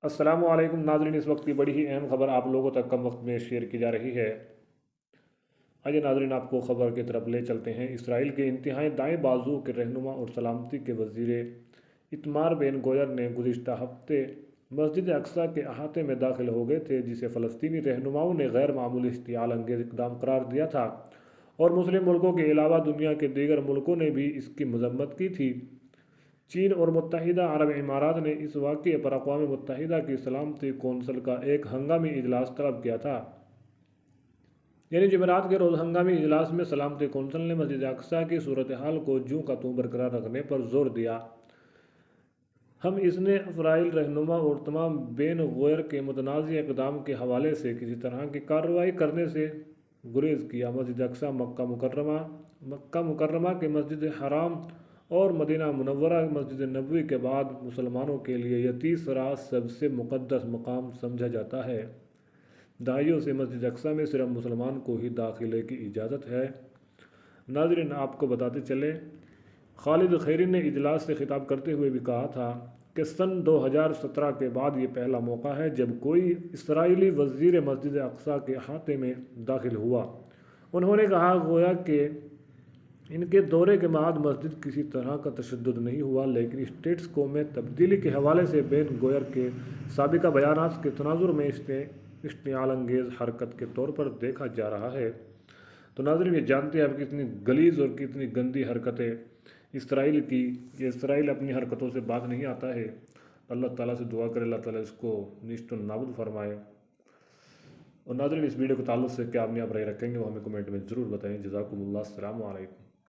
السلام علیکم ناظرین، اس وقت کی بڑی ہی اہم خبر آپ لوگوں تک کم وقت میں شیئر کی جا رہی ہے۔ آئیے ناظرین، آپ کو خبر کی طرف لے چلتے ہیں۔ اسرائیل کے انتہائی دائیں بازو کے رہنما اور سلامتی کے وزیر اتمار بین گویر نے گزشتہ ہفتے مسجد اقصیٰ کے احاطے میں داخل ہو گئے تھے، جسے فلسطینی رہنماؤں نے غیر معمولی اشتعال انگیز اقدام قرار دیا تھا اور مسلم ملکوں کے علاوہ دنیا کے دیگر ملکوں نے بھی اس کی مذمت کی تھی۔ چین اور متحدہ عرب امارات نے اس واقعے پر اقوام متحدہ کی سلامتی کونسل کا ایک ہنگامی اجلاس طلب کیا تھا۔ یعنی جمعرات کے روز ہنگامی اجلاس میں سلامتی کونسل نے مسجد اقصیٰ کی صورتحال کو جوں کا توں برقرار رکھنے پر زور دیا۔ ہم اس نے اسرائیلی رہنما اور تمام بین غویر کے متنازع اقدام کے حوالے سے کسی طرح کی کارروائی کرنے سے گریز کیا۔ مسجد اقصیٰ مکہ مکرمہ کے مسجد حرام اور مدینہ منورہ مسجد نبوی کے بعد مسلمانوں کے لیے یہ تیسرا سب سے مقدس مقام سمجھا جاتا ہے۔ دہائیوں سے مسجد اقصیٰ میں صرف مسلمان کو ہی داخلے کی اجازت ہے۔ ناظرین، آپ کو بتاتے چلیں، خالد خیری نے اجلاس سے خطاب کرتے ہوئے بھی کہا تھا کہ سن 2017 کے بعد یہ پہلا موقع ہے جب کوئی اسرائیلی وزیر مسجد اقصیٰ کے احاطے میں داخل ہوا۔ انہوں نے کہا گویا کہ ان کے دورے کے بعد مسجد کسی طرح کا تشدد نہیں ہوا، لیکن اسٹیٹس کو میں تبدیلی کے حوالے سے بین گویر کے سابقہ بیانات کے تناظر میں اشتعال انگیز حرکت کے طور پر دیکھا جا رہا ہے۔ تو ناظرین، یہ جانتے ہیں اب کتنی غلیظ اور کتنی گندی حرکتیں اسرائیل کی، یہ اسرائیل اپنی حرکتوں سے باز نہیں آتا ہے۔ اللہ تعالیٰ سے دعا کرے اللہ تعالیٰ اس کو نیست و نابود فرمائے۔ اور ناظرین، اس ویڈیو کے تعلق سے کیا اپنی آپ رائے رکھیں گے وہ ہمیں کمنٹ میں ضرور بتائیں۔ جزاکم اللہ، السلام علیکم۔